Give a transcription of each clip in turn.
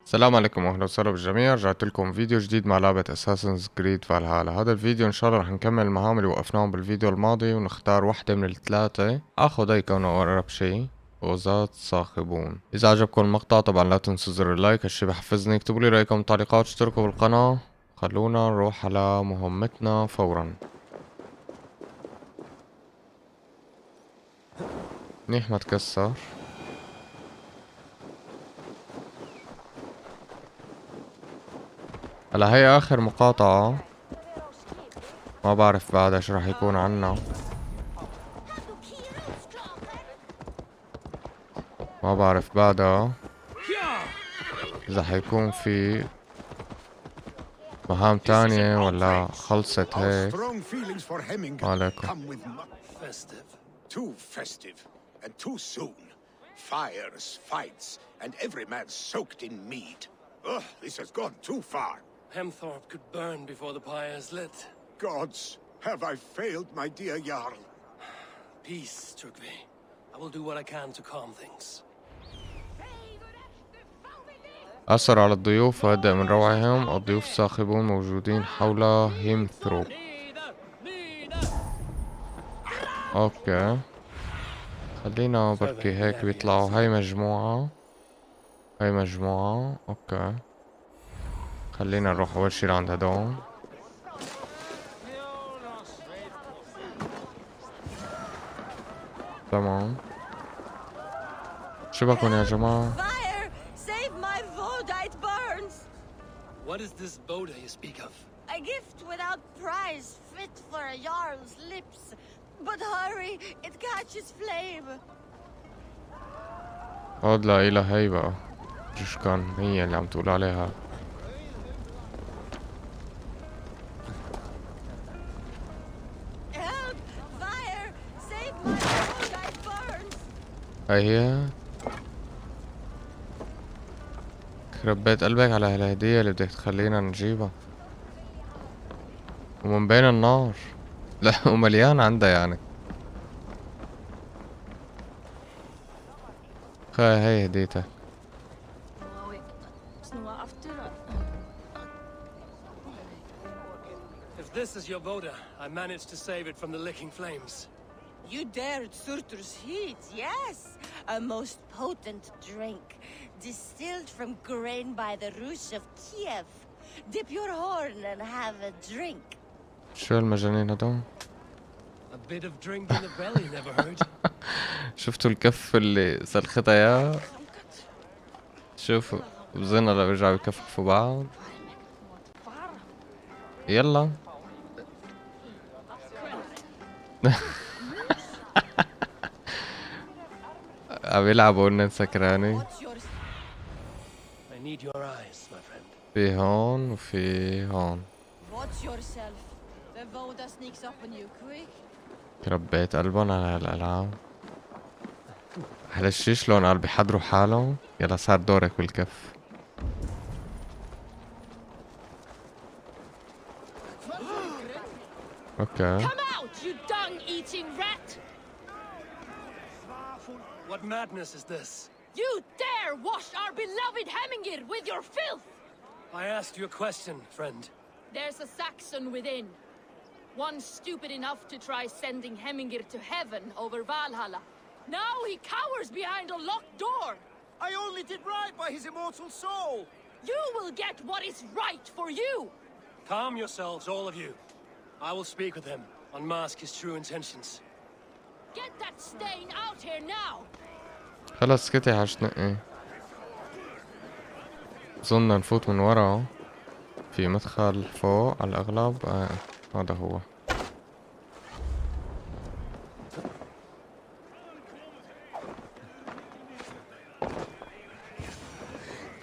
السلام عليكم واهلا وسهلا بالجميع. رجعت لكم فيديو جديد مع لعبة اساسنز كريد فالهالا. هذا الفيديو ان شاء الله رح نكمل المهام اللي وقفناهم بالفيديو الماضي ونختار واحدة من الثلاثة، اخذ اي كونه اقرب شي وزات صاخبون. اذا عجبكم المقطع طبعا لا تنسوا زر اللايك، هالشي بحفزني. اكتبوا لي رايكم بالتعليقات، اشتركوا بالقناة. خلونا نروح على مهمتنا فورا. منيح ما تكسر. هلا هي اخر مقاطعة، ما بعرف بعد ايش راح يكون عنا، ما بعرف بعدها اذا حيكون في مهام تانية ولا خلصت هيك. عليكم. Too festive and too soon. Fires, fights, and every man soaked in mead. Ugh, this has gone too far. Hemthorpe could burn before the pyre's lit. Gods, have I failed my dear Jarl? Peace, Turkey. I will do what I can to calm things. أثر على الضيوف وهدأ من روعهم. الضيوف الصاخبون موجودين حول هيمثروب. اوكي خلينا بركي هيك بيطلعوا. هاي مجموعة، هاي مجموعة. اوكي خلينا نروح اول شي لعند هدول. تمام شو بكون يا جماعة؟ What is this Boda you speak of? A gift without price, fit for a Jarl's lips. But hurry, it catches flame. هاد لا إله هي بقى. شو كان هي اللي عم تقول عليها؟ Help! Fire! Save my Boda, it burns! هاي هي. ربيت قلبك على هالهدية اللي بدك تخلينا نجيبها ومن بين النار. لا ومليان عندها يعني. هاي هديتك. If this is your Boda, I managed to save it from the licking flames. You dared Surtur's heat, yes! A most potent drink, distilled from grain by the Rus of Kiev. Dip your horn and have a drink. شو المجانين هدول؟ A bit of drink in the belly never hurt. شفتوا الكف اللي سلختها يا؟ شوفوا بظن هلا بيرجعوا يكففوا بعض. يلا عم يلعبوا لنا سكراني. I need your eyes, my friend. في هون وفي هون. Watch yourself. The Voda sneaks up on you quick. ربيت قلبهم على هالألعاب. على الشي شلون قال بيحضروا حالهم. يلا صار دورك بالكف. اوكي. Come out, you dung-eating rat! What madness is this? You dare wash our beloved Hemingir with your filth! I asked you a question, friend. There's a Saxon within. One stupid enough to try sending Hemingir to heaven over Valhalla. Now he cowers behind a locked door. I only did right by his immortal soul. You will get what is right for you. Calm yourselves, all of you. I will speak with him, unmask his true intentions. Get that stain out here now. خلص اسكتي عشنقي. ظننا نفوت من ورا. في مدخل فوق على الأغلب. هذا هو.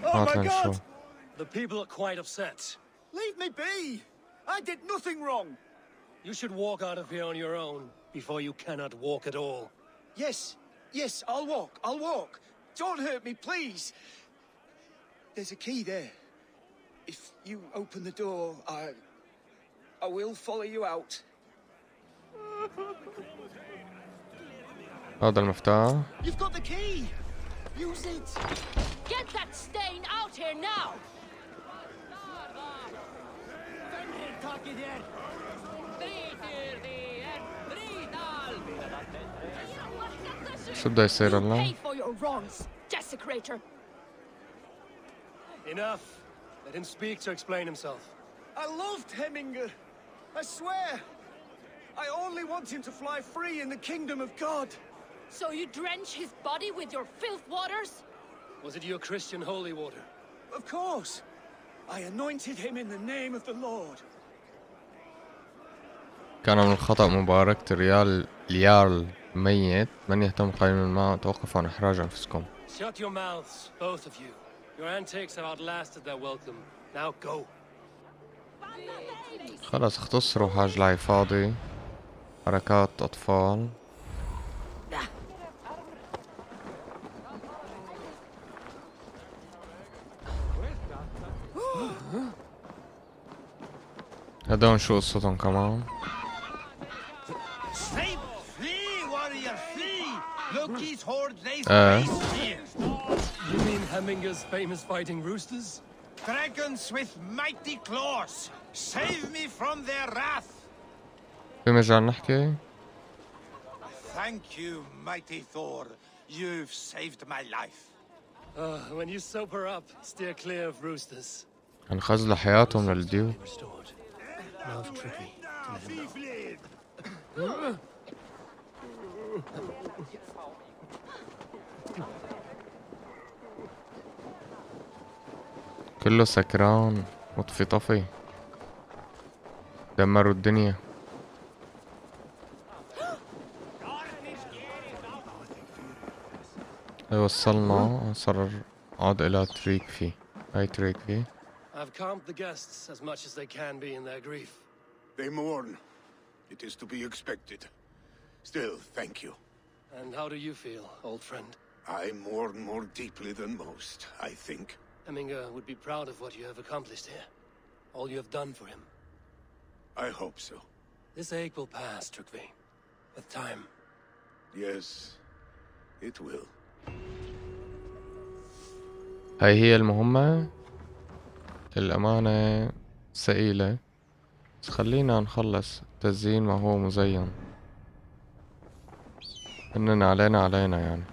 Oh my God! The people are quite upset. Leave me be! I did nothing wrong. You should walk out of here on your own before you cannot walk at all. Yes, I'll walk. Don't hurt me, please. There's a key there. If you open the door, I will follow you out. هذا المفتاح. You've got the key. Use it. Get that stain out here now! شو بده يصير You لنا؟ pay for your wrongs, desecrator. Enough. Let him speak to explain himself. I loved Heminger. I swear. I only want him to fly free in the kingdom of God. So you drench his body with your filth waters? Was it your Christian holy water? Of course. I anointed him in the name of the Lord. كان من الخطأ مباركة اليارل ميت. من يهتم قليل من الماء توقفوا عن إحراج أنفسكم. Shut your mouths, both of you. Your antics have outlasted their welcome. Now go. خلص اختصروا حاج لعي فاضي. حركات أطفال. هدول شو قصتهم كمان؟ You mean Hemminger's famous fighting roosters? Dragons with mighty claws, save me from their wrath. في مجال نحكي؟ Thank you, mighty Thor. You've saved my life. When you sober up, steer clear of roosters. هنخزلوا حياتهم للديو. Restored. Now it's tricky to let him know. كله سكران مطفي طفي. دمروا الدنيا. وصلنا صار عاد إلى تريكفي. هاي تريكفي. I've calmed the guests as much as they can be in their grief. They mourn. It is to be expected. Still, thank you. And how do you feel, old friend? I mourn more deeply than most, I think. Hemminger would be proud of what you have accomplished here. All you have done for him. I hope so. This ache will pass, Trukvi. With time. Yes, it will. هاي هي المهمة. الأمانة ثقيلة. بس خلينا نخلص تزيين ما هو مزين. إننا علينا يعني.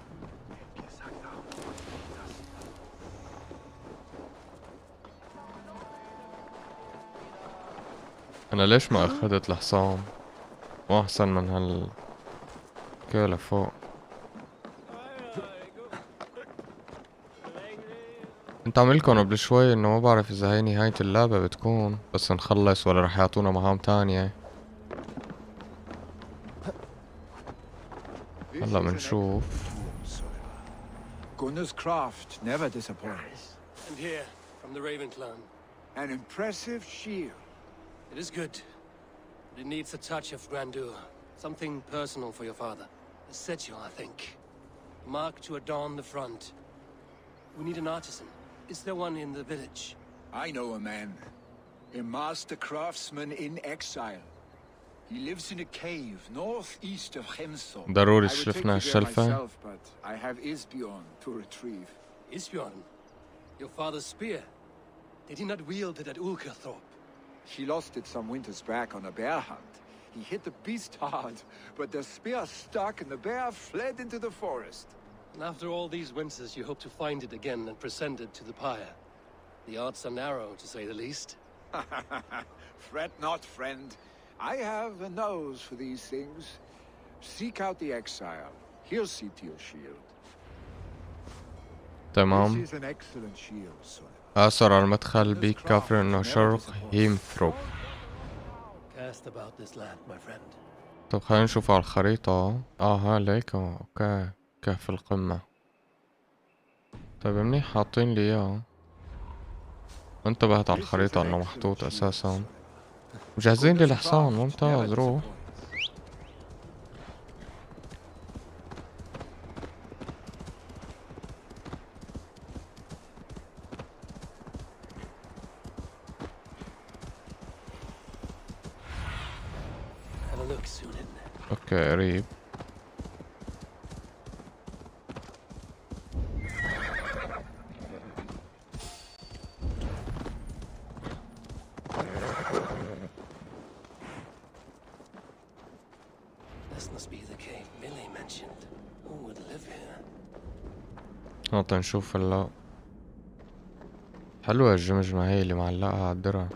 أنا ليش ما أخذت الحصان؟ وأحسن من كيلة فوق. انت عملكن قبل شوي انه ما بعرف اذا هاي نهاية اللعبة بتكون بس نخلص ولا رح يعطونا مهام تانية. هلا بنشوف. Gunnar's craft never disappoints. And here, from the Raven clan. An impressive shield. It is good. But it needs a touch of grandeur. Something personal for your father. A sigil, I think. A mark to adorn the front. We need an artisan. Is there one in the village? I know a man. A master craftsman in exile. He lives in a cave northeast of Hemsor. ضروري I would take شلفنا you there الشلفة. myself, but I have Isbjorn to retrieve. Isbjorn? Your father's spear? Did he not wield it at Ulkerthorpe? He lost it some winters back on a bear hunt. He hit the beast hard, but the spear stuck and the bear fled into the forest. And after all these winters, you hope to find it again and present it to the pyre. The odds are narrow, to say the least. Fret not, friend. I have a nose for these things. Seek out the exile. He'll see to your shield. تمام. This is an excellent shield, son. آثر على المدخل بيك كافر انه شرق هيمثروب. Cast about this land, my friend. طب خلينا نشوف على الخريطة. هاليك اوكي. كهف القمة. طيب منيح حاطين لي اياه. انتبهت على الخريطة انه محطوط اساسا. مجهزين لي الحصان. ممتاز. روح. Have a look soon, isn't it? اوكي قريب. mentioned. Who would live here? نقطة نشوف هلا. حلوة الجمجمة هي اللي معلقها على الدرع.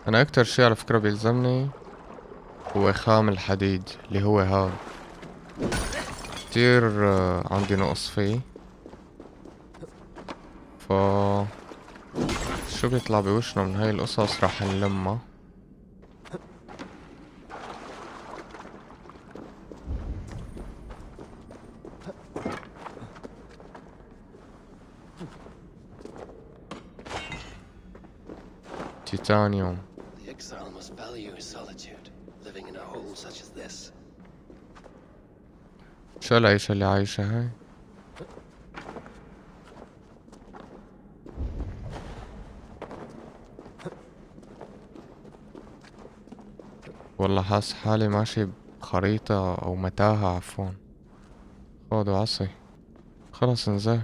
أنا أكتر شي على فكرة بيلزمني هو خام الحديد اللي هو هذا. كتير عندي نقص فيه. شو بيطلع بوشنا من هاي القصص راح نلمها. تيتانيوم. The exile must value his solitude, living in a hole such as this. شو العيشة اللي عايشة هاي؟ والله حاس حالي ماشي بخريطة أو متاهة عفوا. خذوا عصي. خلص انزل.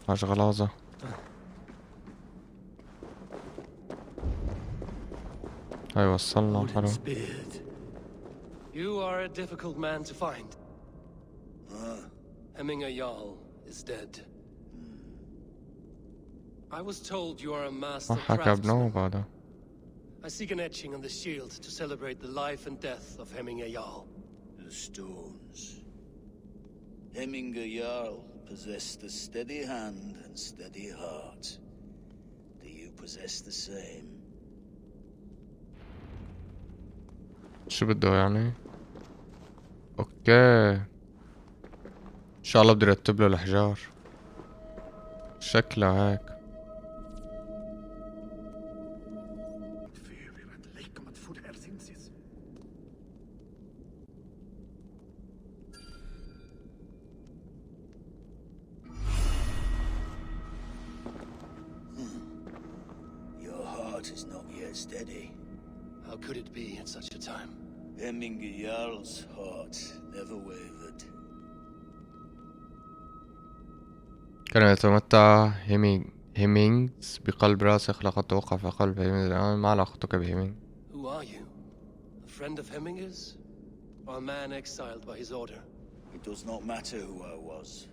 هاش غلاظة. هاي وصلنا حلو. You are a difficult man to find. Hemminger Jarl is dead. I was told you are a master ما حكى بنوب craftsman. هذا. I seek an etching on the shield to celebrate the life and death of Hemminger Jarl. The stones. Hemminger Jarl possessed a steady hand and steady heart. Do you possess the same? شو بده يعني؟ اوكي. ان شاء الله بدي رتب له الحجار. شكلها هيك. Your heart is not yet steady. How could it be at such a time? Hemminger Jarl's heart never wavered. كان يتمتع هيمينغز بقلب راسخ لقد توقع في قلب هيمينغز. الآن ما علاقتك بهيمينغ؟ Who are you? A friend of Hemminger's? Or a man exiled by his order? It does not matter who I was.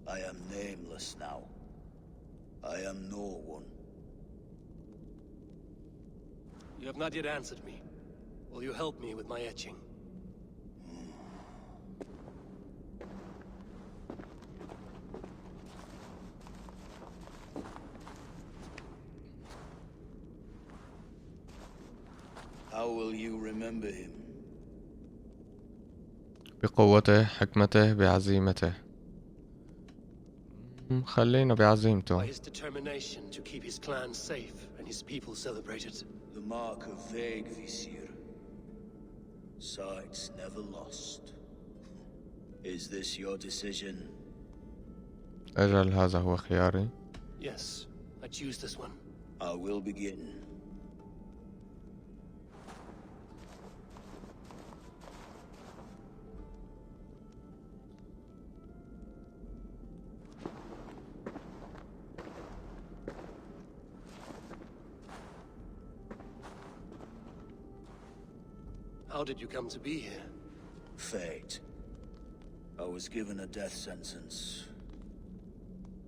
I am nameless now. I am no one. You have not yet answered me. Will you help me with my etching? How will you remember him? بقوته، حكمته، بعزيمته. خلينا بعزيمته. By his determination to keep his clan safe and his people celebrated. The mark of vague Visir. Sights never lost. Is this your decision? أجل هذا هو خياري. Yes, I choose this one. I will begin. How did you come to be here? Fate. I was given a death sentence.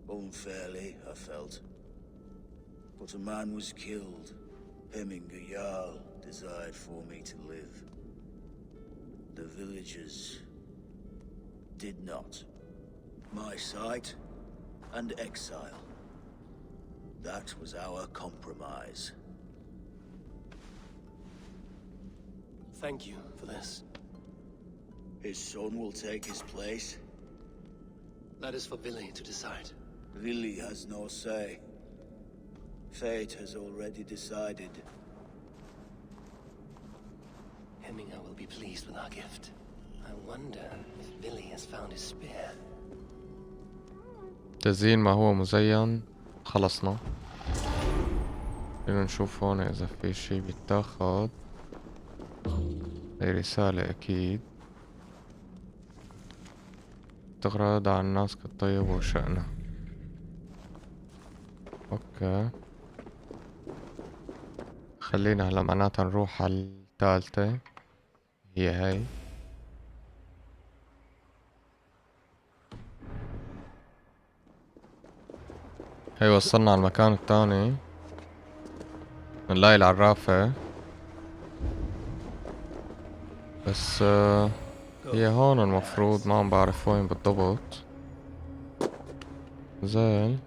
Unfairly, I felt. But a man was killed. Hemminger Jarl desired for me to live. The villagers did not. My sight and exile. That was our compromise. Thank you for this. His son will take his place. That is for Billy to decide. Vili has no say. Fate has already decided. Hemminger will be pleased with our gift. I wonder if Billy has found his spear. تزيين ما هو مزين. خلصنا. بدنا نشوف هون إذا في شي بيتاخد. هي رسالة أكيد تغرد عن الناس الطيب وشأنه. اوكي، خلينا هلا معناتها نروح على الثالثة، هي هاي. هي وصلنا على المكان الثاني، بنلاقي العرافة، بس هي هون المفروض، ما عم بعرف وين بالضبط. زين،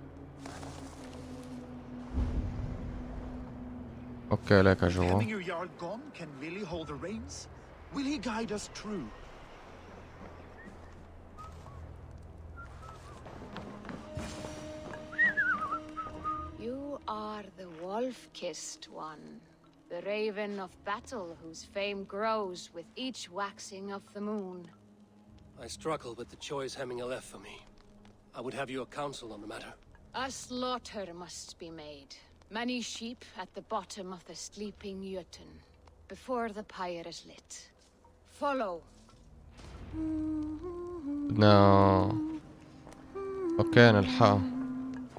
اوكي ليك جوا. Hemminger Jarl gone can really hold the reins? Will he guide us true? You are the wolf-kissed one, the raven of battle whose fame grows with each waxing of the moon. I struggle with the choice Hemminger left for me. I would have your counsel on the matter. A slaughter must be made. Many sheep at the bottom of the sleeping Jötun, before the pyre is lit. Follow. بدنا اوكي نلحقها.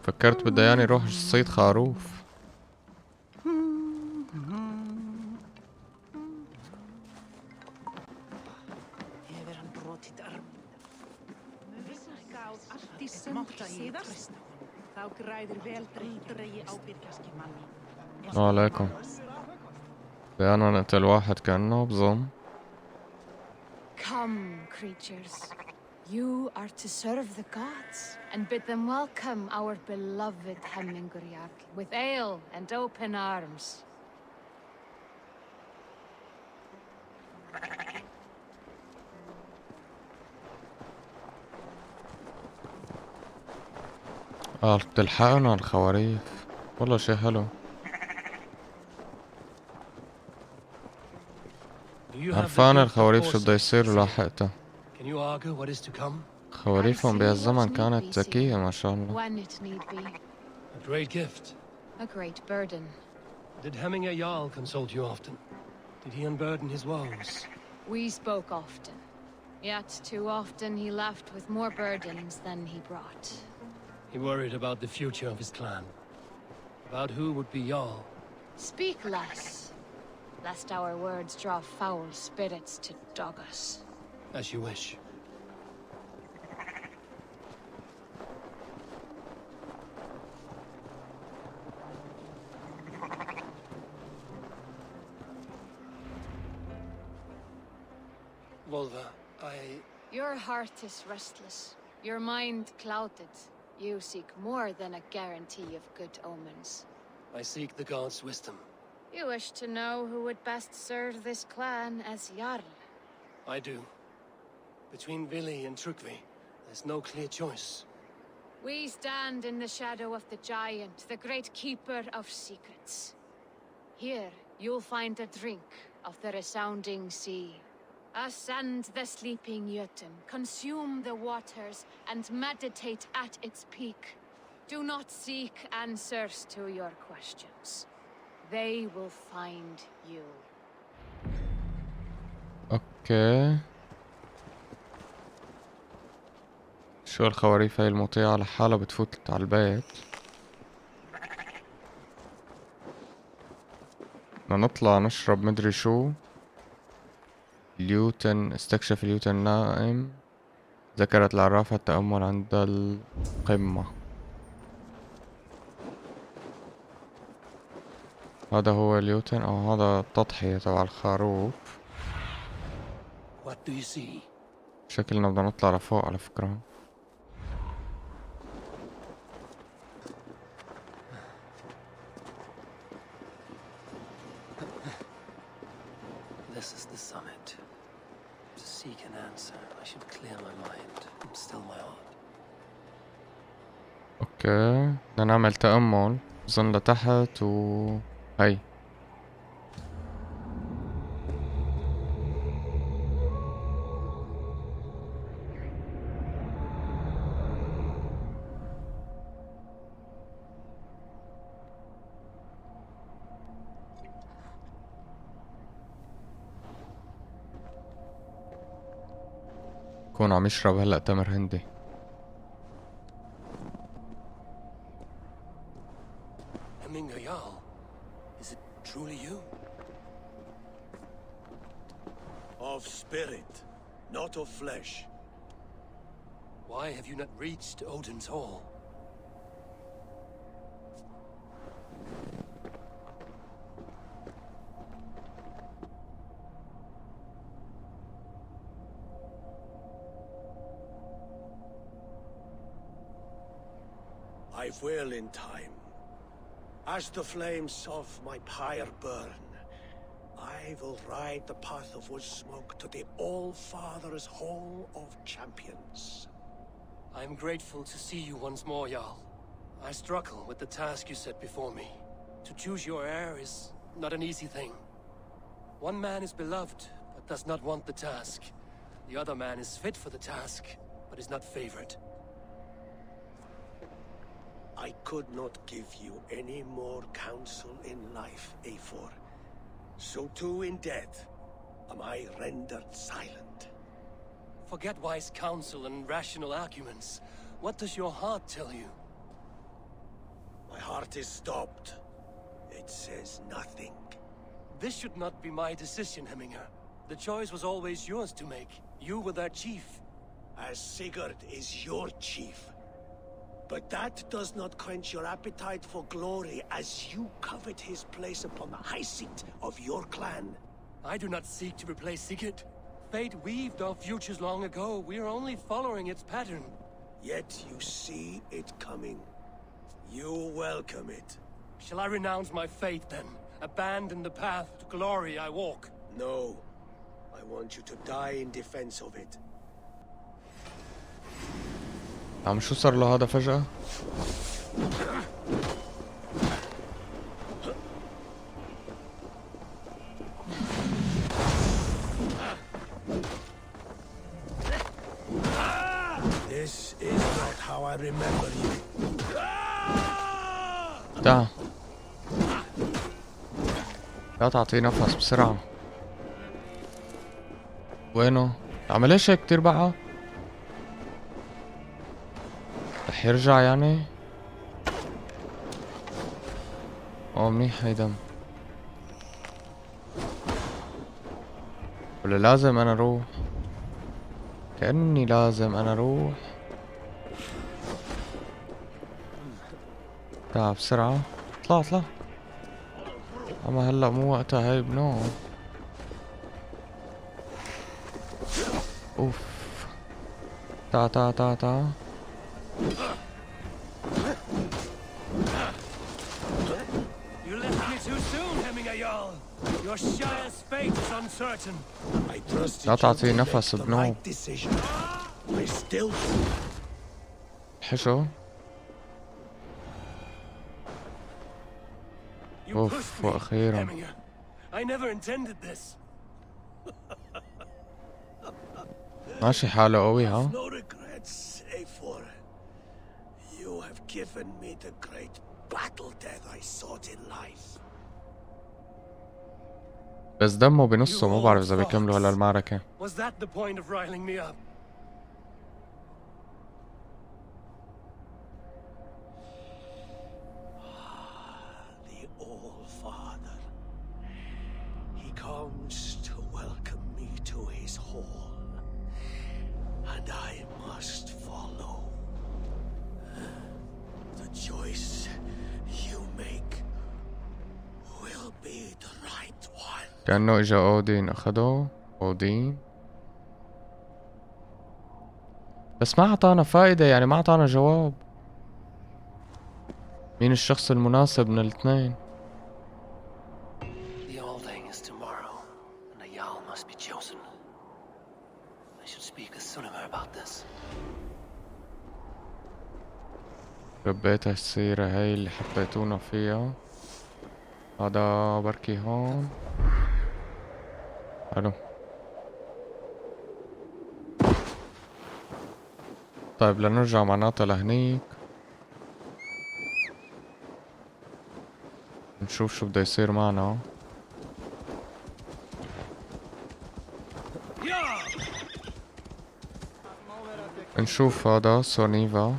فكرت بدها يعني روح صيد خروف. عليكم. بدنا نقتل واحد كأنه بظن. Come, creatures. You are to serve the gods and bid them welcome our beloved Hemmingur with ale and open arms. بتلحقنا الخواريف، والله شي حلو. عرفان الخواريف شو بده يصير ولاحقتها. خواريفهم بهالزمن كانت ذكية ما شاء الله. When it need be. A great gift. A great burden. Did Hemminger Jarl consult you often? Did he unburden his woes? We spoke often, yet too often he left with more burdens than he brought. He worried about the future of his clan. About who would be Jarl. Speak less, lest our words draw foul spirits to dog us. As you wish. Volva, Your heart is restless, your mind clouded. You seek more than a guarantee of good omens. I seek the gods' wisdom. You wish to know who would best serve this clan as Jarl. I do. Between Vili and Trukvi, there's no clear choice. We stand in the shadow of the giant, the great keeper of secrets. Here, you'll find a drink of the resounding sea. Ascend the sleeping Jötun, consume the waters, and meditate at its peak. Do not seek answers to your questions. They will find you. اوكي، شو الخواريف هاي المطيعة لحالها بتفوت على البيت. بدنا نطلع نشرب مدري شو. اليوتن، استكشف اليوتن النائم. ذكرت العرافة التأمل عند القمة. هذا هو اليوتن او هذا التضحية تبع الخروف. What do you see? شكلنا بدنا نطلع لفوق على فكرة. This is the summit. To seek an answer, I should clear my mind and still my heart. اوكي، بدنا نعمل تأمل. بظن لتحت هي. كون عم يشرب هلأ تمر هندي. Is it truly you? Of spirit, not of flesh. Why have you not reached Odin's Hall? I will in time. As the flames of my pyre burn, I will ride the path of wood smoke to the All-Father's Hall of Champions. I am grateful to see you once more, Jarl. I struggle with the task you set before me. To choose your heir is not an easy thing. One man is beloved, but does not want the task. The other man is fit for the task, but is not favored. I could not give you any more counsel in life, Eivor. So too in death am I rendered silent. Forget wise counsel and rational arguments. What does your heart tell you? My heart is stopped. It says nothing. This should not be my decision, Hemminger. The choice was always yours to make. You were their chief. As Sigurd is your chief. But that does not quench your appetite for glory as you covet his place upon the high seat of your clan. I do not seek to replace Sigurd. Fate weaved our futures long ago. We are only following its pattern. Yet you see it coming. You welcome it. Shall I renounce my faith then? Abandon the path to glory I walk? No. I want you to die in defense of it. عم شو صار له هذا فجأة؟ This is not how I remember you. تعال لا تعطيه نفس بسرعة. وينه؟ عمل ايش هيك كتير بقى؟ رح يرجع يعني؟ منيح هيدا. ولا لازم انا اروح؟ كأني لازم انا اروح. تعال بسرعة. اطلع اطلع. اما هلا مو وقتها هاي بنو. اوف. تعال تعال تعال تعال. You left me too soon, Hemminger Jarl. Your Shire's fate is uncertain. I trusted لا you تعطيه to نفس make the بنو. right decision. I still do. حشو. You اوف pushed me, واخيرا. Hemminger. I never intended this. ماشي حاله قوي ها. No regrets, Eivor. You have given me the great battle death I sought in life. بس دمه بنصه مو بعرف اذا بيكملوا هلا المعركة. Was that the point of riling me up? The All-Father. He comes to welcome me to his hall. And I must follow. The choice you make will be the right one. كأنه اجا اودين اخده. اودين بس ما اعطانا فائدة، يعني ما اعطانا جواب. مين الشخص المناسب من الاثنين؟ The Alding is tomorrow, and a Jarl must be chosen. I should speak with Sunniva about this. ربيت السيرة هاي اللي حطيتونا فيها. هذا بركي هون. حلو. طيب لنرجع معناتها لهنيك نشوف شو بده يصير معنا. نشوف هذا سونيفا.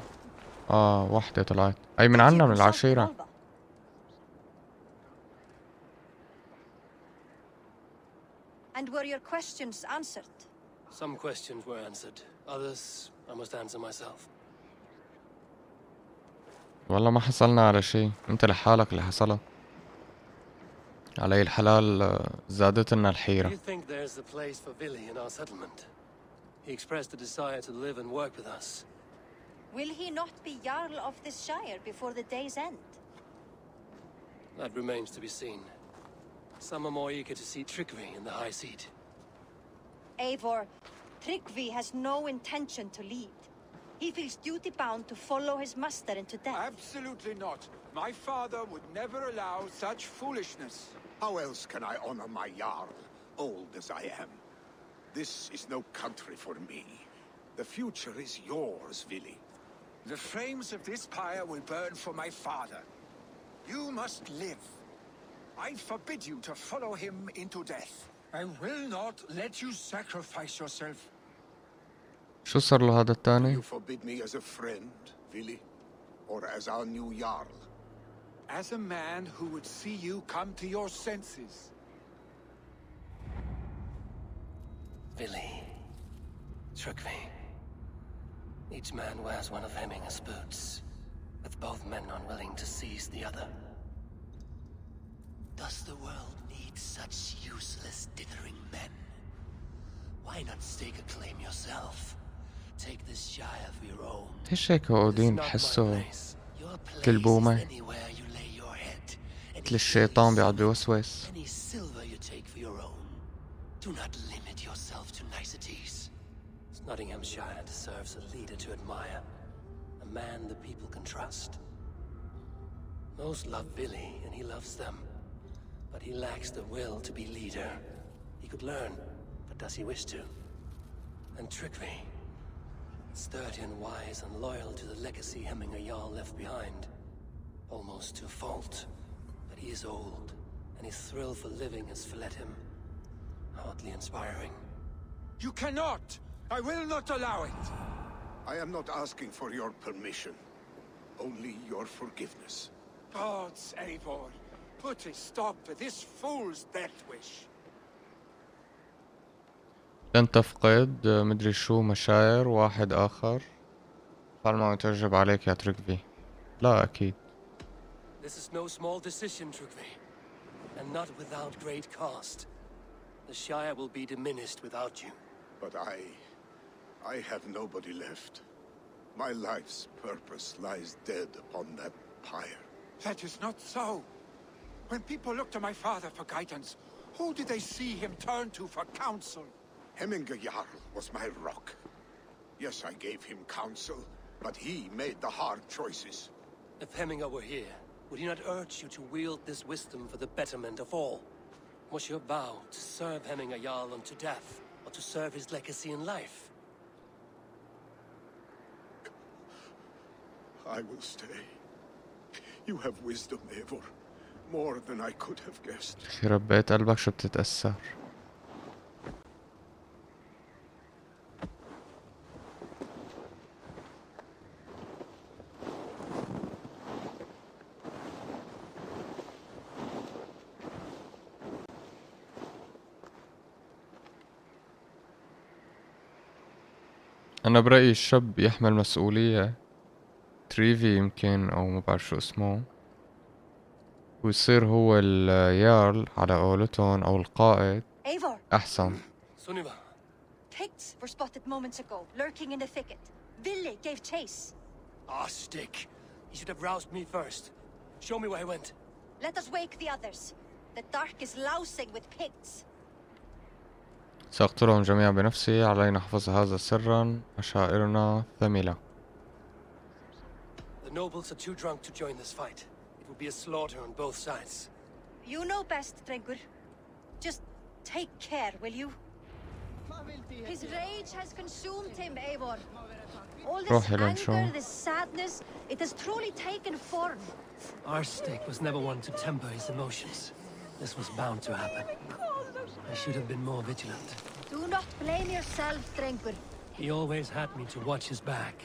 وحدة طلعت، أي من عنا من العشيرة. And were your questions answered? Some questions were answered. Others, I must answer myself. والله ما حصلنا على شيء، انت لحالك اللي حصلك. علي الحلال زادت لنا Do الحيرة. you think there's a place for Billy in our settlement? He expressed a desire to live and work with us. Will he not be Jarl of this shire before the day's end? That remains to be seen. Some are more eager to see trickery in the high seat. Eivor, Tryggvi has no intention to lead. He feels duty-bound to follow his master into death. Absolutely not. My father would never allow such foolishness. How else can I honor my Jarl, old as I am? This is no country for me. The future is yours, Vili. The flames of this pyre will burn for my father. You must live. I forbid you to follow him into death. I will not let you sacrifice yourself. شو صار له هذا Do الثاني؟ you forbid me as a friend, Vili? Or as our new Jarl? As a man who would see you come to your senses. Billy. Trickery. Each man wears one of Hemminger's boots, with both men unwilling to seize the other. Does the world need such useless, dithering men? Why not stake a claim yourself? Take this shire for your own. ليش هيك أودين بحسه Your place مثل is البومة، anywhere you lay your head. مثل الشيطان بيقعد بيوسوس. Any silver you take for your own. Do not limit yourself to niceties. Nottinghamshire deserves a leader to admire, a man the people can trust. Most love Billy, and he loves them, but he lacks the will to be leader. He could learn, but does he wish to? And trickery, sturdy and wise and loyal to the legacy Hemminger Jarl left behind, almost to a fault. But he is old, and his thrill for living has fled him. Hardly inspiring. You cannot! I will not allow it! I am not asking for your permission. Only your forgiveness. Gods, Eivor, put a stop to this fool's death wish. لن تفقد مدري شو مشاعر واحد آخر. فالهالا مترجم عليك يا تريكفي. لا أكيد. This is no small decision, Trygve, and not without great cost. The Shire will be diminished without you. But I have nobody left. My life's purpose lies dead upon that pyre. That is not so. When people look to my father for guidance, who do they see him turn to for counsel? Hemminger Jarl was my rock. Yes, I gave him counsel, but he made the hard choices. If Hemminger were here, would he not urge you to wield this wisdom for the betterment of all? Was your vow to serve Hemminger Jarl unto death, or to serve his legacy in life? I will stay. You have wisdom, Eivor. More than I could have guessed. يخرب بيت قلبك شو بتتأثر. أنا برأيي الشاب يحمل مسؤولية، تريفي يمكن أو ما بعرف شو اسمه، ويصير هو اليارل على قولتهم أو القائد Eivor, أحسن. Sunniva, pigs were spotted moments ago, lurking in the thicket. Ville gave chase. stick. He should have roused me first. Show me where he went. Let us wake the others. The dark is lousing with pigs. سأقتلهم جميعا بنفسي، علينا حفظ هذا سرا، مشاعرنا ثملة. The nobles are too drunk to join this fight. It will be a slaughter on both sides. You know best, Drengur. Just take care, will you? His rage has consumed him, Eivor. All this روح يلا نشوف. anger, this sadness, it has truly taken form. Our stick was never one to temper his emotions. This was bound to happen. I should have been more vigilant. Do not blame yourself, Drengur. He always had me to watch his back,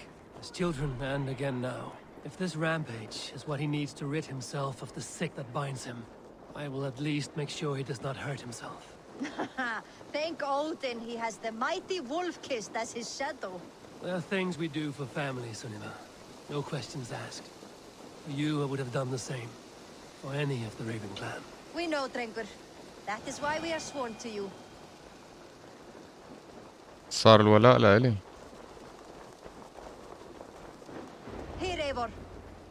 as children and again now. If this rampage is what he needs to rid himself of the sick that binds him, I will at least make sure he does not hurt himself. Thank Odin he has the mighty Wolf-Kissed as his shadow. There are things we do for family, Sunniva. No questions asked. For you, I would have done the same. For any of the Raven clan. We know, Drengur. That is why we are sworn to you. صار الولاء لإلي. Here, Eivor.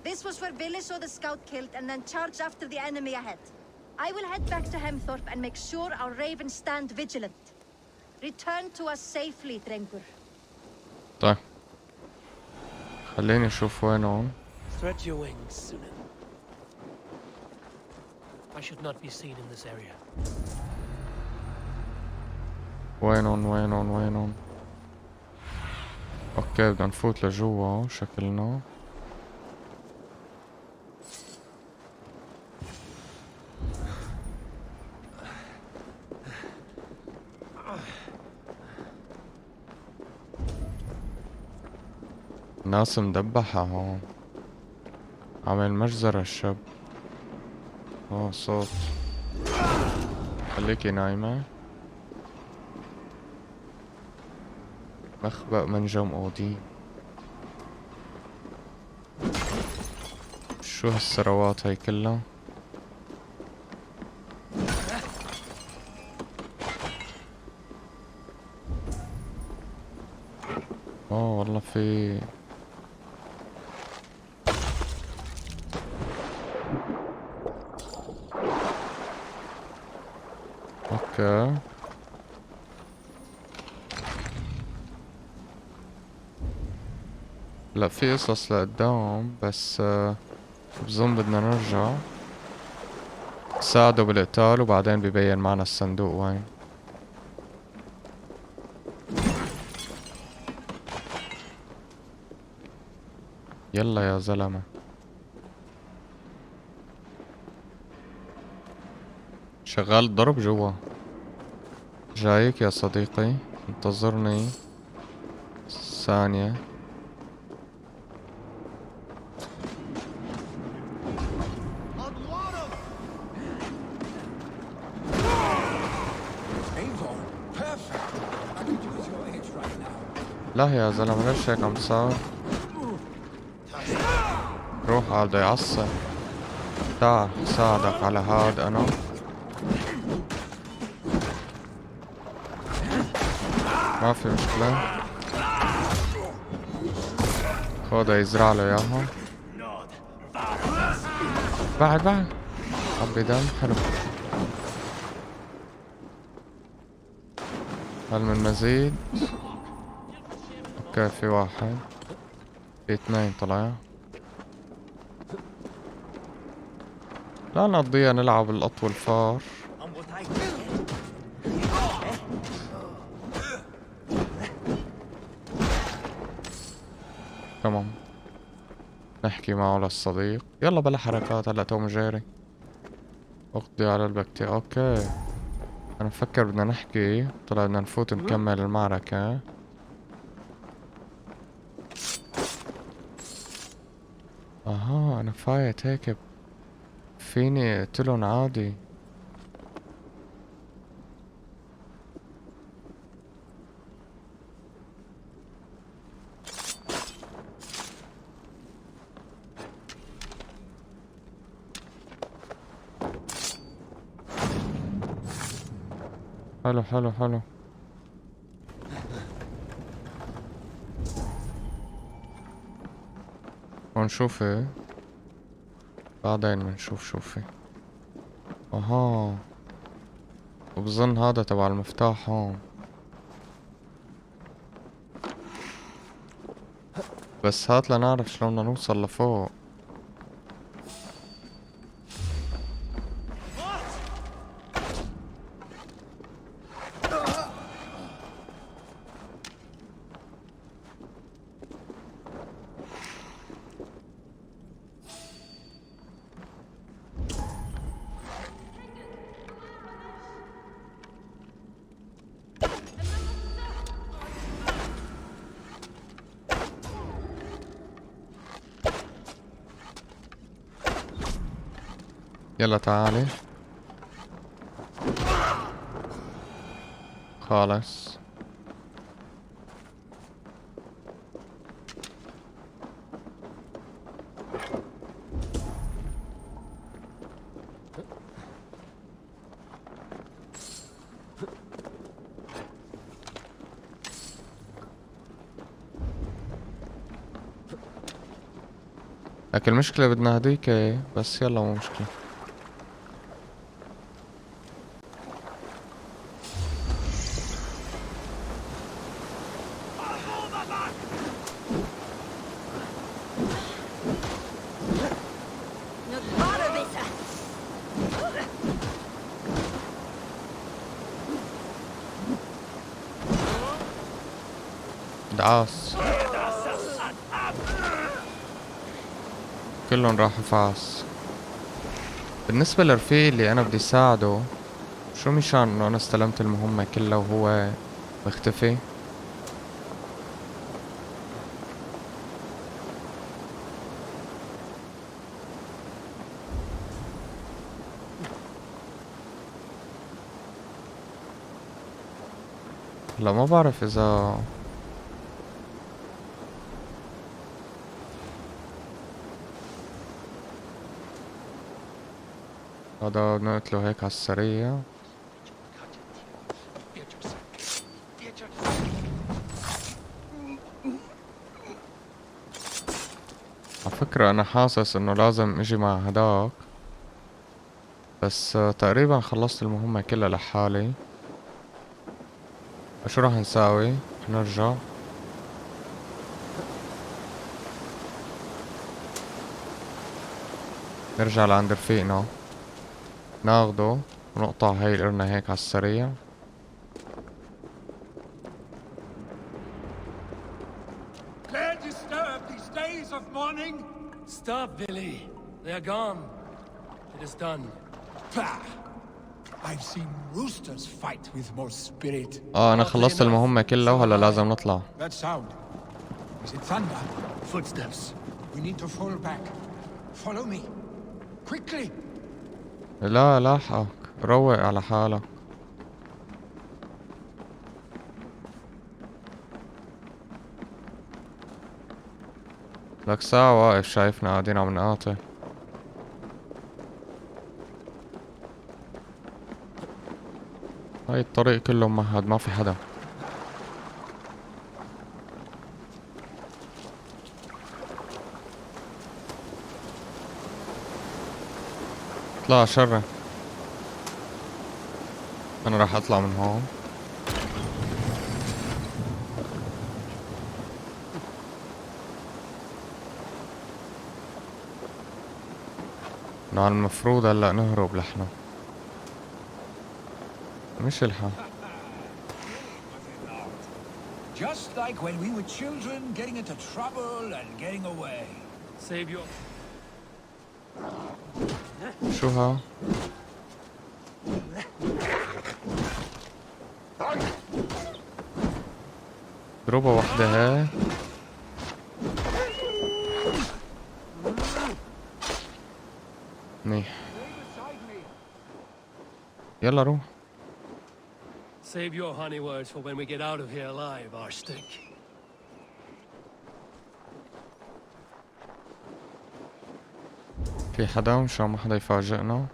This was where Billy saw the scout killed and then charged after the enemy ahead. I will head back to Hemthorpe and make sure our ravens stand vigilant. Return to us safely, Drengur. طيب خليني اشوف وينهم. Stretch your wings, Sunan. I should not be seen in this area. وينهم. اوكي بدنا نفوت لجوا شكلنا. ناس مدبحة هون، عامل مجزرة الشاب. صوت. خليكي نايمة. مخبأ منجم أودي. شو هالثروات هاي كلها؟ والله في اوكي. لا في قصص لقدام بس بظن بدنا نرجع نساعده بالقتال وبعدين بيبين معنا الصندوق وين. يلا يا زلمة. شغال الضرب جوا. جايك يا صديقي، انتظرني ثانية. لا يا زلمة ليش هيك عم صار؟ روح عاد يعصب. تعال ساعدك على هاد انا. ما في مشكلة. خذها يزرع له اياها. بعد عبي دم حلو. هل من مزيد؟ اوكي في واحد، في اثنين طلع. لا نقضيها نلعب الأطول فار. تمام نحكي معه للصديق. يلا بلا حركات هلا توم جاري. اقضي على البكتيريا. اوكي انا مفكر بدنا نحكي، طلع بدنا نفوت نكمل المعركة. اها انا فايت هيك فيني اقتلن عادي. حلو ونشوف ايه بعدين بنشوف شوفي. اها وبظن هذا تبع المفتاح هون، بس هات لنعرف شلون بدنا نوصل لفوق. يلا تعالي خالص. لكن المشكلة بدنا هديك بس، يلا مو مشكلة. دعاس كلهم راحوا فاس. بالنسبة لرفيقي اللي انا بدي ساعده، شو مشان انه انا استلمت المهمة كلها وهو مختفي؟ لا ما بعرف اذا هذا نقتله هيك على السريع. على فكرة انا حاسس انه لازم اجي مع هداك، بس تقريبا خلصت المهمة كلها لحالي. شو راح نساوي؟ نرجع لعند رفيقنا، ناخده ونقطع هاي القرنة هيك على السريع. Can't disturb these days of mourning. Stop, Billy. They are gone. It is done. Bah! I've seen roosters fight with more spirit. انا خلصت المهمة كلها وهلا لازم نطلع. That sound. Is it thunder? Footsteps. We need to fall back. Follow me. Quickly. لا لاحقك، روق على حالك. لك ساعة واقف شايفنا قاعدين عم نقاطع. هاي الطريق كله ممهد، ما في حدا. اطلع شرة. انا راح اطلع من هون. نعم المفروض هلا نهرب لحنا، مش الحال. Just like when we were children, getting into trouble and getting away. Save your... شو ها؟ ضربة واحدة هاي. منيح. يلا روح. Save your honey words for when we get out of here alive, Arstick. في حدا مشان ما حدا يفاجئنا.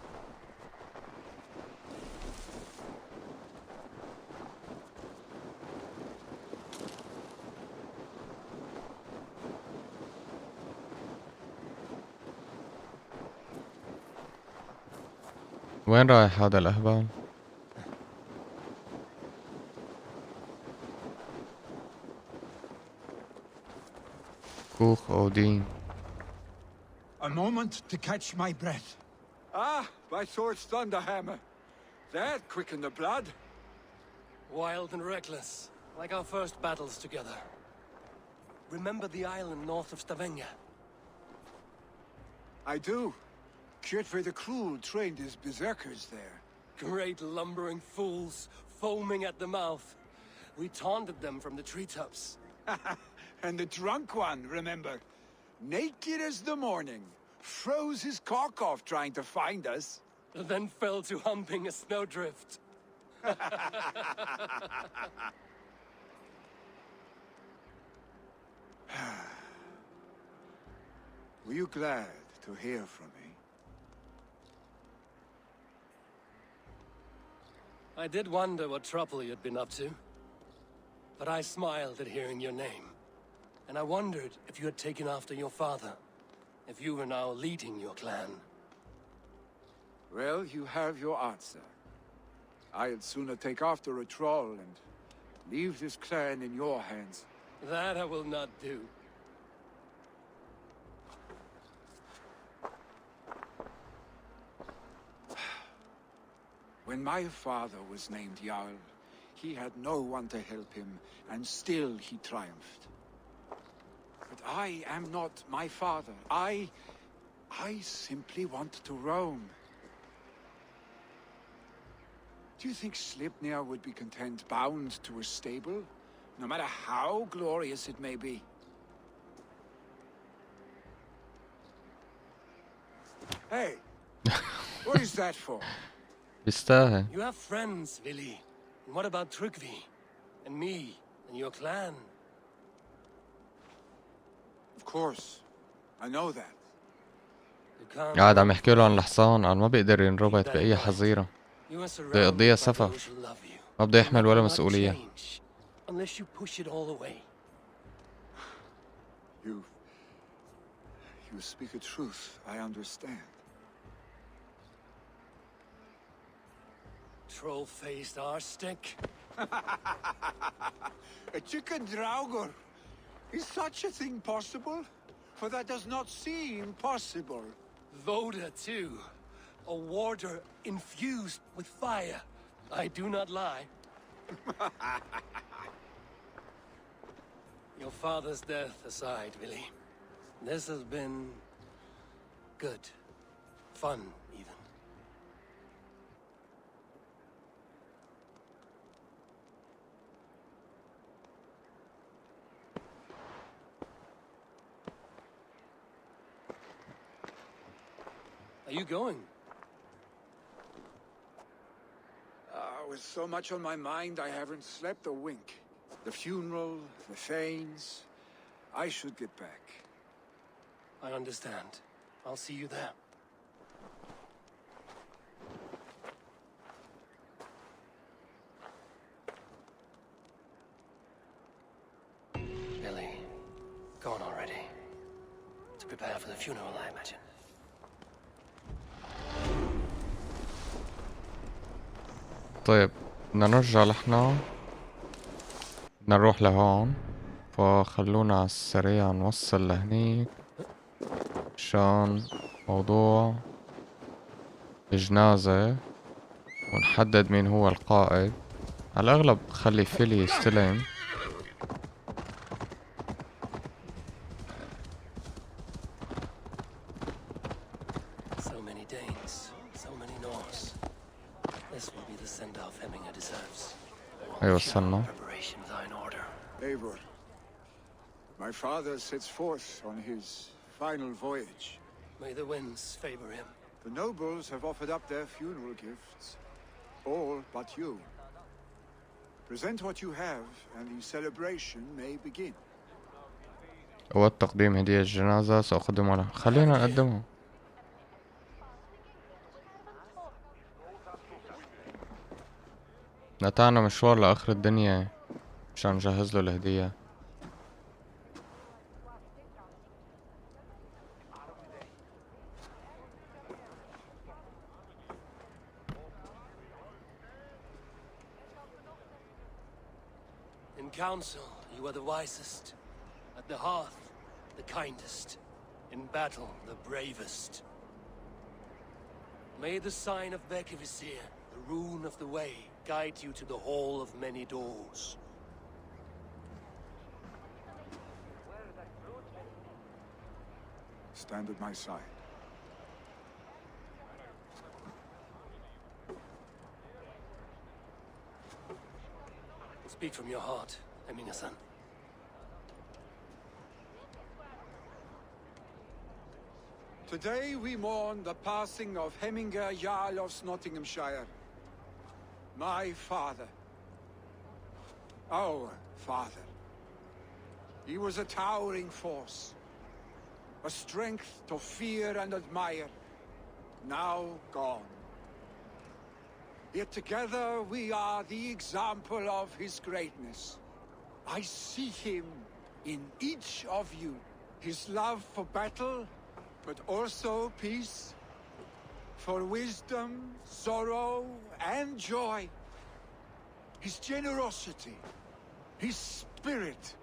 وين رايح هذا الأهبل؟ كوخ أودين. A moment to catch my breath. Ah, by Thor's thunderhammer. That quickened the blood. Wild and reckless, like our first battles together. Remember the island north of Stavanger? I do. Kjotve the Cruel trained his berserkers there. Great lumbering fools, foaming at the mouth. We taunted them from the treetops. And the drunk one, remember? Naked as the morning, froze his cock off trying to find us. Then fell to humping a snowdrift. Were you glad to hear from me? I did wonder what trouble you'd been up to. But I smiled at hearing your name. And I wondered if you had taken after your father. If you were now leading your clan. Well, you have your answer. I'd sooner take after a troll and leave this clan in your hands. That I will not do. When my father was named Jarl, he had no one to help him, and still he triumphed. But I am not my father. I simply want to roam. Do you think Sleipnir would be content bound to a stable, no matter how glorious it may be? Hey, what is that for? بيستاهل. You have friends, Vili. And what about Tryggvi? And me? And your clan? Of course, I know that. You can't قاعد عم يحكي له عن الحصان، قال ما بيقدر ينربط بأي حظيرة، You are بده يقضيها surrounded by سفر، those who love you. ما بده يحمل ولا You will not مسؤولية. change unless you push it all away. You speak a truth, I understand. Troll-faced arstick. A chicken draugur! Is such a thing possible? For that does not seem possible. Voda, too. A warder infused with fire. I do not lie. Your father's death aside, Vili. This has been good. Fun, even. Are you going? With so much on my mind, I haven't slept a wink. The funeral, the Thanes. I should get back. I understand. I'll see you there. Billy, gone already. To prepare for the funeral, I imagine. طيب بدنا نرجع لحنا، بدنا نروح لهون، فخلونا على السريع نوصل لهنيك مشان موضوع الجنازة ونحدد مين هو القائد. على الأغلب خلي فيلي يستلم. So many Danes, so many Norse. This will be the send-off Hemminger deserves. أيوة وصلنا. Preparation with iron order. Eivor, my father sets forth on his final voyage. May the winds favor him. The nobles have offered up their funeral gifts. All but you. Present what you have, and the celebration may begin. أود تقديم هدية الجنازة سأقدمها له. خلينا نقدمها. نتعنا مشوار لآخر الدنيا مشان نجهز له الهدية. In council, you are the wisest. At the hearth, the kindest. In battle, the bravest. May the sign of Bekivisir, the rune of the way, guide you to the hall of many doors. Stand at my side. Speak from your heart, Hemminger-san. Today we mourn the passing of Hemminger Jarl of Nottinghamshire. My father. Our father. He was a towering force. A strength to fear and admire. Now gone. Yet together we are the example of his greatness. I see him in each of you. His love for battle, but also peace. For wisdom, sorrow, and joy. His generosity, his spirit.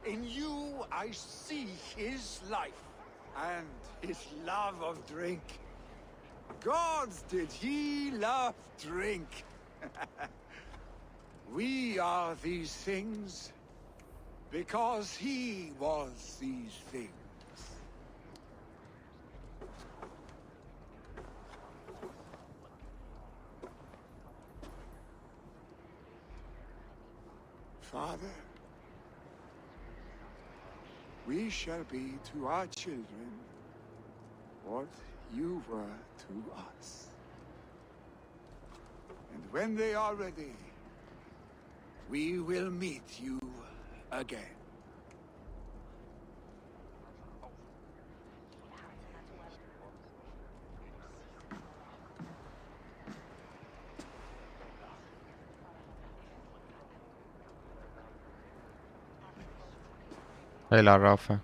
In you I see his life. And his love of drink. Gods, did he love drink? We are these things because he was these things. Father, we shall be to our children what you were to us. And when they are ready, we will meet you again. هاي العرافة.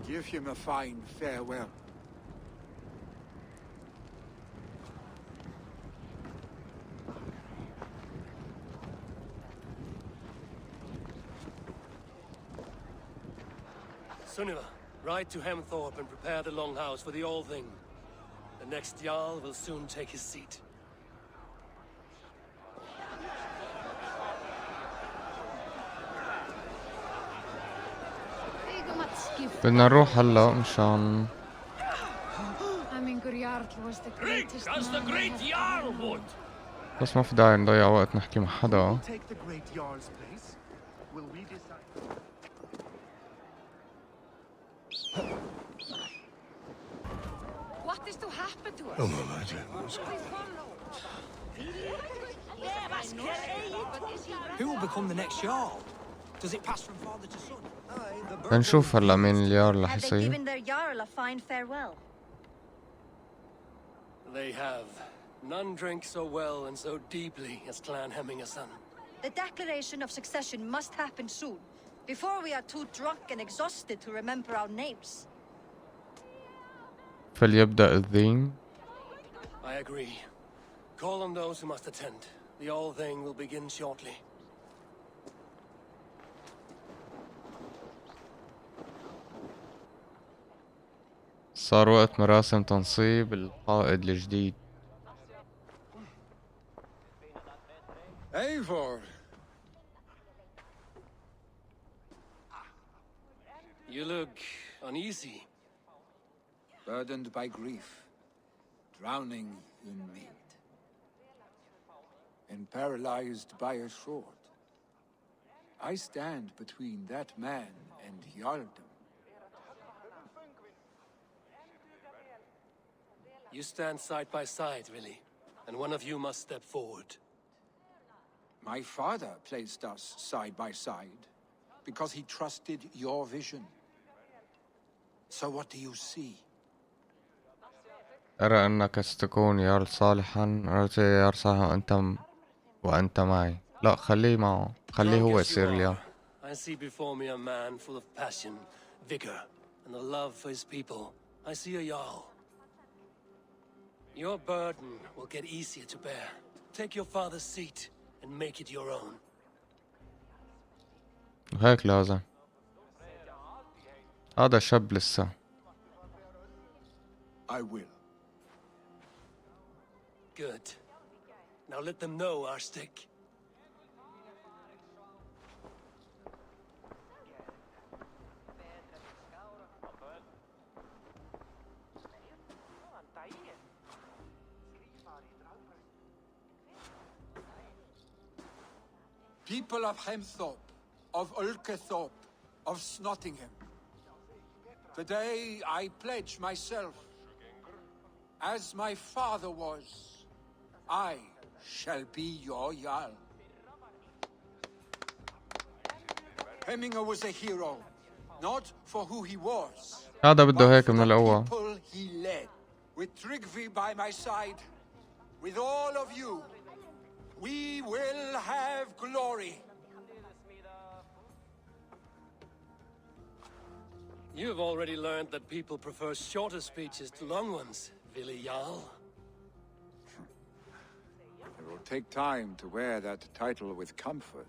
Give him a fine farewell. Sunniva, ride to Hemthorpe and prepare the Longhouse for the All Thing. The next Jarl will soon take his seat. بدنا نروح هلا مشان بس ما في داعي نضيع وقت نحكي مع حدا. What is to happen to us? Oh, my goodness. Who will become the next Jarl? Does it pass from father to son? بنشوف هلا مين اليار اللي Have they حيصير. given their Jarl a fine farewell? They have. None drank so well and so deeply as Clan Hemmingerson. The declaration of succession must happen soon, before we are too drunk and exhausted to remember our names. فليبدأ الذين. I agree. Call on those who must attend. The All Thing will begin shortly. صار وقت مراسم تنصيب القائد الجديد. Eivor! You look uneasy. Burdened by grief, drowning in mead, and paralyzed by a sword. I stand between that man and Jarldom. You stand side by side, really, and one of you must step forward. My father placed us side by side because he trusted your vision. So what do you see? أرى أنك ستكون يار صالحا. أردت يار صالحا وأنت معي. لا خليه معه. خليه Drunk هو as you يصير are, اليار. I see before me a man full of passion, vigor, and the love for his people. I see a Jarl. Your burden will get easier to bear. Take your father's seat and make it your own. وهيك لازم. هذا شاب لسه. I will. Good. Now let them know our stick. People of Hemthorpe, of Ulkethorpe, of Snottingham. Today I pledge myself, as my father was, I shall be your Jarl. Hemminger was a hero, not for who he was, هذا بده but هيك for من the الأول. people he led. With Tryggvi by my side, with all of you, we will have glory. You've already learned that people prefer shorter speeches to long ones, Willi Jarl. It will take time to wear that title with comfort.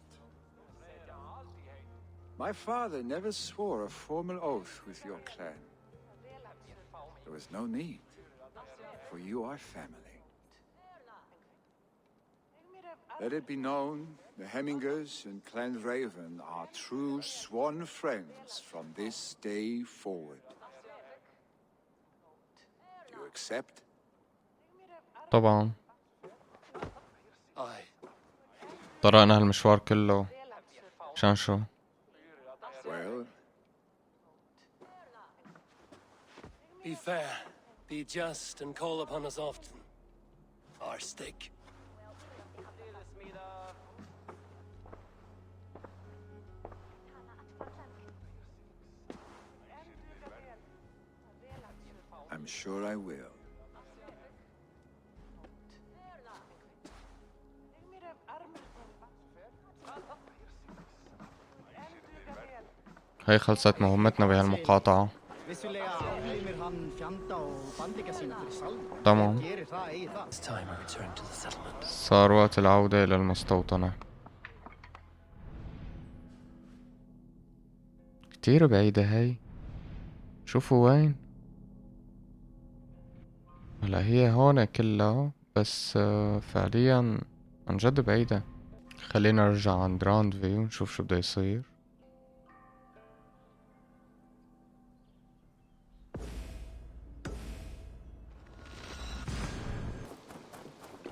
My father never swore a formal oath with your clan. There was no need, for you are family. Let it be known, the Hemmingers and Clan Raven are true sworn friends from this day forward. Do you accept? طبعا Aye. طرقنا هالمشوار كله عشان شو؟ Well, Be fair, be just, and call upon us often. Our stick. I'm sure I will. هي خلصت مهمتنا بهالمقاطعة. تمام. It's time I return to the settlement. صار وقت العودة إلى المستوطنة. كتير بعيدة هي. شوفوا وين. هلا هي هون كلها بس فعليا عن جد بعيدة. خلينا نرجع عند راندفي ونشوف شو بده يصير.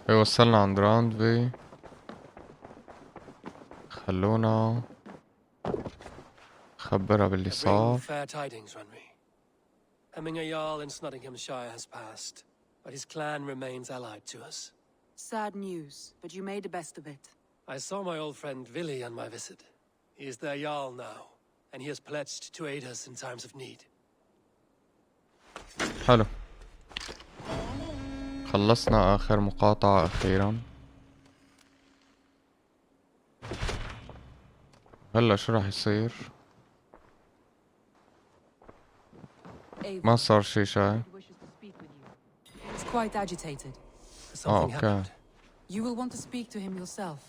هي وصلنا عند راندفي. خلونا خبرها باللي I bring صار. fair tidings, Renry. Hemminger Jarl in Snottinghamshire has passed, but his clan remains allied to us. Sad news, but you made the best of it. I saw my old friend Willi on my visit. He is their Jarl now, and he has pledged to aid us in times of need. حلو. خلصنا آخر مقاطعة أخيرا. هلا شو راح يصير؟ ما صار شي شاي. He's quite agitated. Something okay. happened. You will want to speak to him yourself.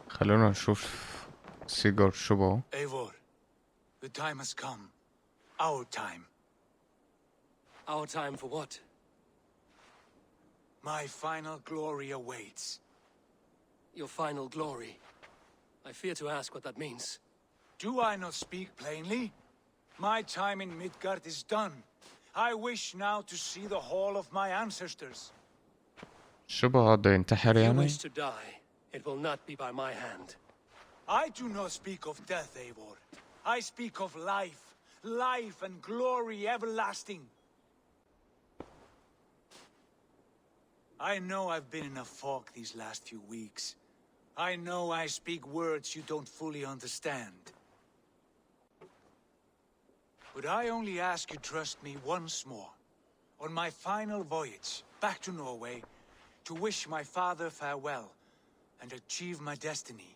خلونا نشوف سيجور شو. Eivor, the time has come. Our time. Our time for what? My final glory awaits. Your final glory. I fear to ask what that means. Do I not speak plainly? My time in Midgard is done. I wish now to see the hall of my ancestors. شو بده ينتحر If you يعني؟ wish to die, it will not be by my hand. I do not speak of death, Eivor. I speak of life. Life and glory everlasting. I know I've been in a fog these last few weeks. I know I speak words you don't fully understand. But I only ask you trust me once more, on my final voyage back to Norway, to wish my father farewell and achieve my destiny.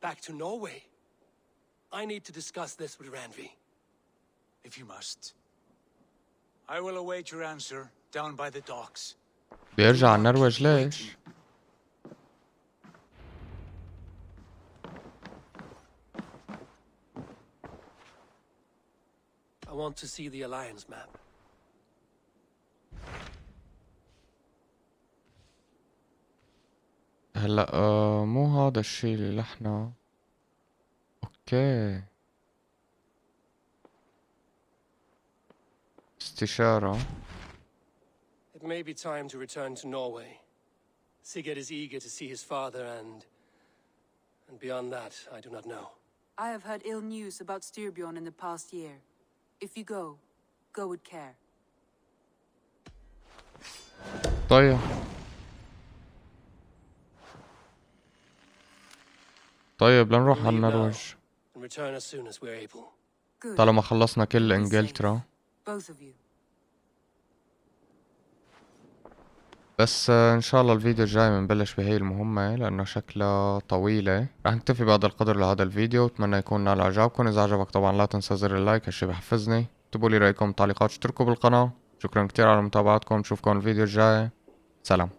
Back to Norway? I need to discuss this with Randvi. If you must. I will await your answer down by the docks. بيرجع على النرويج ليش؟ I want to see the Alliance map. هلا مو هذا الشي اللي احنا اوكي استشارة. It may be time to return to Norway. Sigurd is eager to see his father and beyond that, I do not know. I have heard ill news about Styrbjorn in the past year. If you go with care. طيب لنروح على النرويج And return as soon as we're able. Good. طالما خلصنا كل Be انجلترا. safe, both of you. بس ان شاء الله الفيديو الجاي بنبلش بهي المهمة لانه شكلها طويلة. رح نكتفي بهذا القدر لهذا الفيديو، اتمنى يكون نال اعجابكم. اذا عجبك طبعا لا تنسى زر اللايك، هالشي بحفزني. اكتبوا لي رايكم بالتعليقات، اشتركوا بالقناة. شكرا كتير على متابعتكم، نشوفكم الفيديو الجاي. سلام.